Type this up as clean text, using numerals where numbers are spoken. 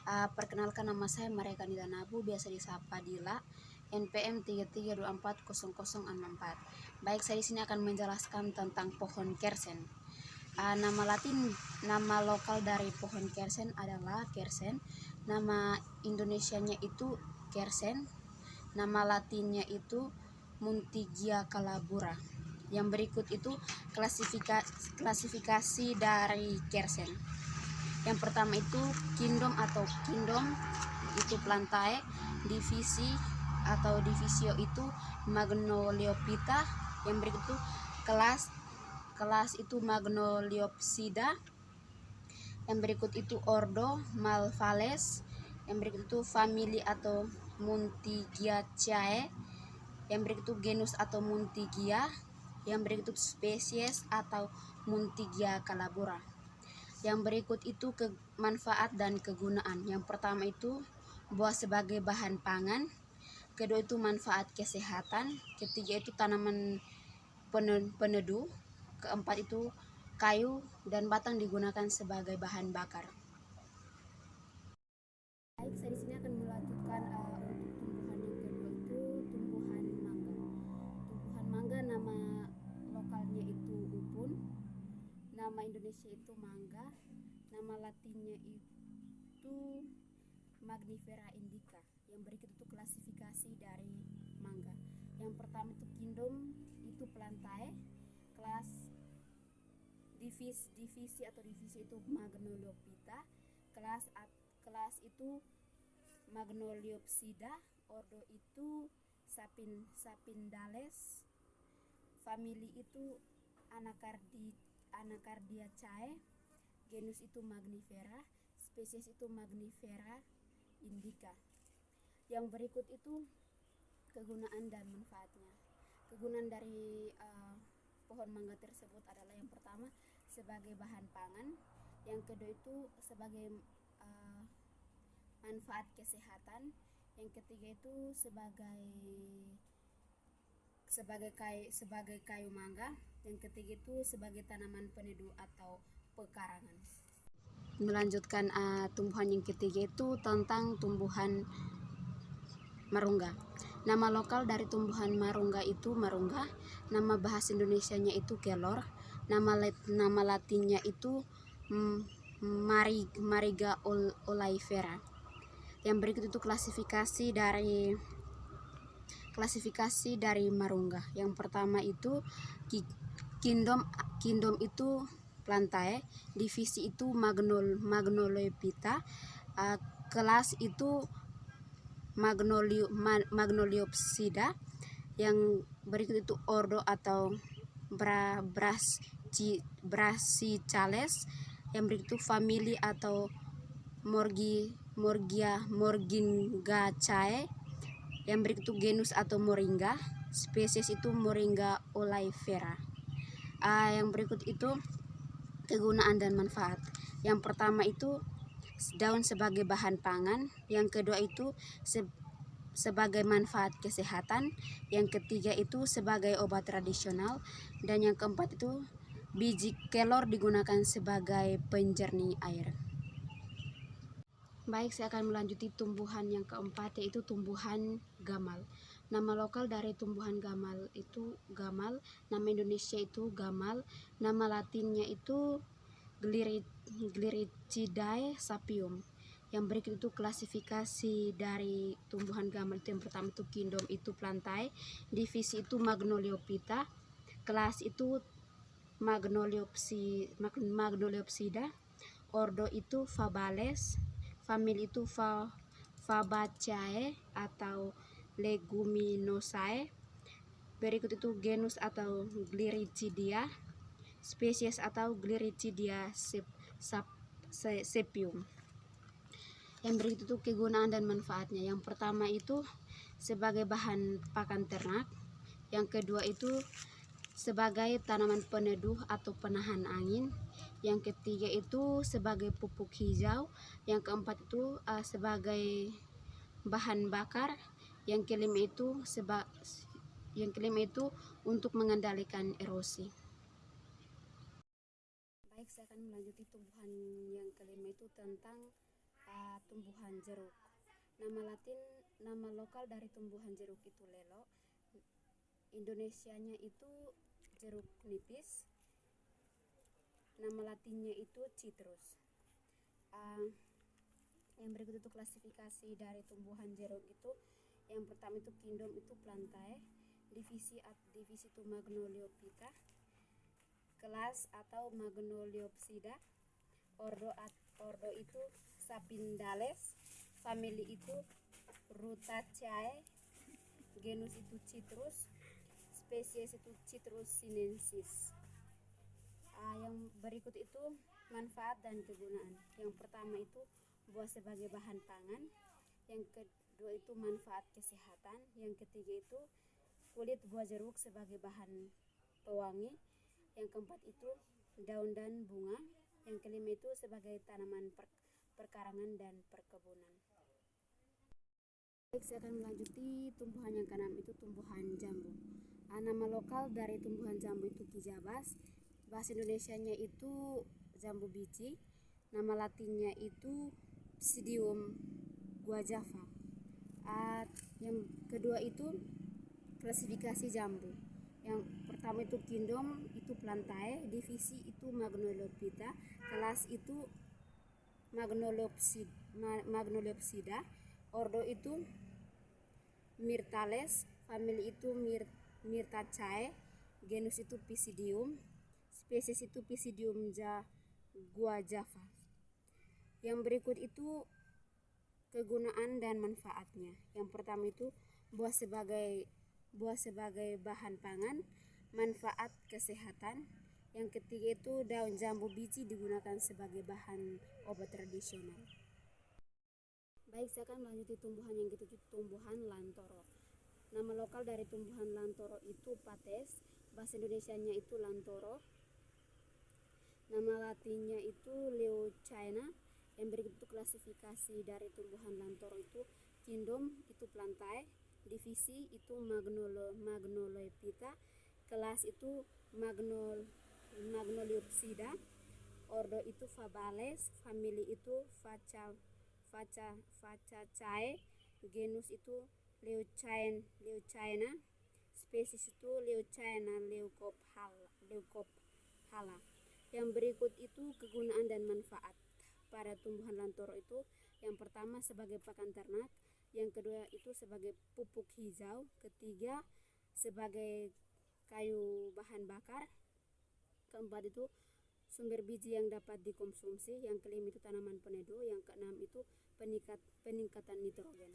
Perkenalkan, nama saya Maria Candida Nabu, biasa disapa Dila, NPM 33240064. Baik, saya di sini akan menjelaskan tentang pohon kersen. Nama lokal dari pohon kersen adalah kersen. Nama Indonesianya itu kersen. Nama latinnya itu Muntigia calabura. Yang berikut itu klasifikasi dari kersen. Yang pertama itu kingdom itu plantae, divisi atau divisio itu Magnoliophyta. Yang berikut itu kelas itu Magnoliopsida. Yang berikut itu ordo Malvales. Yang berikut itu family atau Muntigiaceae. Yang berikut itu genus atau Muntigia. Yang berikut itu spesies atau Muntigia calabura. Yang berikut itu manfaat dan kegunaan. Yang pertama itu buah sebagai bahan pangan. Kedua itu manfaat kesehatan. Ketiga itu tanaman peneduh. Keempat itu kayu dan batang digunakan sebagai bahan bakar. Baik, saya di sini akan melanjutkan untuk tumbuhan yang kedua itu tumbuhan mangga. Tumbuhan mangga nama lokalnya itu upun. Nama Indonesia itu mangga. Nama latinnya itu Magnifera indica. Yang berikut itu klasifikasi dari mangga. Yang pertama itu kingdom itu plantae. Divisi itu Magnoliophyta. Kelas itu Magnoliopsida. Ordo itu Sapindales. Family itu Anacardiaceae. Genus itu Magnifera. Spesies itu Magnifera indica. Yang berikut itu kegunaan dan manfaatnya. Kegunaan dari pohon mangga tersebut adalah yang pertama sebagai bahan pangan, yang kedua itu sebagai manfaat kesehatan, yang ketiga itu sebagai kayu mangga, yang ketiga itu sebagai tanaman peneduh atau pekarangan. Melanjutkan tumbuhan yang ketiga itu tentang tumbuhan marungga. Nama lokal dari tumbuhan marungga itu marungga. Nama bahasa Indonesianya itu kelor. Nama latinnya itu Mariga oleifera. Yang berikut itu klasifikasi dari marungga. Yang pertama itu kingdom itu plantae, divisi itu Magnoliophyta, kelas itu Magnoliopsida. Yang berikut itu ordo atau Brassicales. Yang berikut itu family atau Morgingaceae. Yang berikut itu genus atau Moringa. Spesies itu Moringa oleifera. Yang berikut itu kegunaan dan manfaat. Yang pertama itu daun sebagai bahan pangan. Yang kedua itu sebagai manfaat kesehatan. Yang ketiga itu sebagai obat tradisional. Dan yang keempat itu biji kelor digunakan sebagai penjernih air. Baik, saya akan melanjuti tumbuhan yang keempat, yaitu tumbuhan gamal. Nama lokal dari tumbuhan gamal itu gamal. Nama Indonesia itu gamal. Nama latinnya itu Gliricidae sapium. Yang berikut itu klasifikasi dari tumbuhan gamal itu. Yang pertama itu kingdom itu plantae, divisi itu Magnoliophyta, kelas itu Magnoliopsida, ordo itu Fabales, family itu Fabaceae atau Leguminosae. Berikut itu genus atau Gliricidia, spesies atau Gliricidia sepium. Yang berikut itu kegunaan dan manfaatnya. Yang pertama itu sebagai bahan pakan ternak. Yang kedua itu sebagai tanaman peneduh atau penahan angin. Yang ketiga itu sebagai pupuk hijau. Yang keempat itu sebagai bahan bakar. Yang kelima itu untuk mengendalikan erosi. Baik, saya akan melanjuti tumbuhan yang kelima itu tentang tumbuhan jeruk. Nama lokal dari tumbuhan jeruk itu lelo. Indonesianya itu jeruk nipis. Nama latinnya itu citrus. Yang berikut itu klasifikasi dari tumbuhan jeruk itu. Yang pertama itu kingdom itu plantae, divisi itu Magnoliophyta, kelas atau Magnoliopsida, ordo itu Sapindales, family itu Rutaceae, genus itu Citrus, spesies itu Citrus sinensis. Yang berikut itu manfaat dan kegunaan. Yang pertama itu buah sebagai bahan pangan. Yang kedua itu manfaat kesehatan. Yang ketiga itu kulit buah jeruk sebagai bahan pewangi. Yang keempat itu daun dan bunga. Yang kelima itu sebagai tanaman perkarangan dan perkebunan. Baik, saya akan melanjuti tumbuhan yang keenam itu tumbuhan jambu. Nama lokal dari tumbuhan jambu itu Kijabas. Bahasa Indonesianya itu jambu biji. Nama latinnya itu Psidium guajava. Yang kedua itu klasifikasi jambu. Yang pertama itu kingdom itu plantae, divisi itu Magnoliophyta, kelas itu Magnoliopsida, ordo itu Myrtales, family itu Myrtaceae, genus itu Pisidium, spesies itu Pisidium guajava. Yang berikut itu kegunaan dan manfaatnya. Yang pertama itu buah sebagai bahan pangan, manfaat kesehatan. Yang ketiga itu daun jambu biji digunakan sebagai bahan obat tradisional. Baik, saya akan melanjuti tumbuhan yang ketujuh, tumbuhan lantoro. Nama lokal dari tumbuhan lantoro itu Pates, bahasa Indonesianya itu lantoro. Nama latinnya itu Leucaena. Yang berikut itu klasifikasi dari tumbuhan lantoro itu kingdom itu plantae, divisi itu Magnoliophyta, kelas itu Magnoliopsida, ordo itu Fabales, family itu Facaceae, genus itu Leucaena, spesies itu Leucaena leucophala. Yang berikut itu kegunaan dan manfaat pada tumbuhan lantoro itu. Yang pertama sebagai pakan ternak, yang kedua itu sebagai pupuk hijau, ketiga sebagai kayu bahan bakar, keempat itu sumber biji yang dapat dikonsumsi, yang kelima itu tanaman peneduh, yang keenam itu peningkatan nitrogen.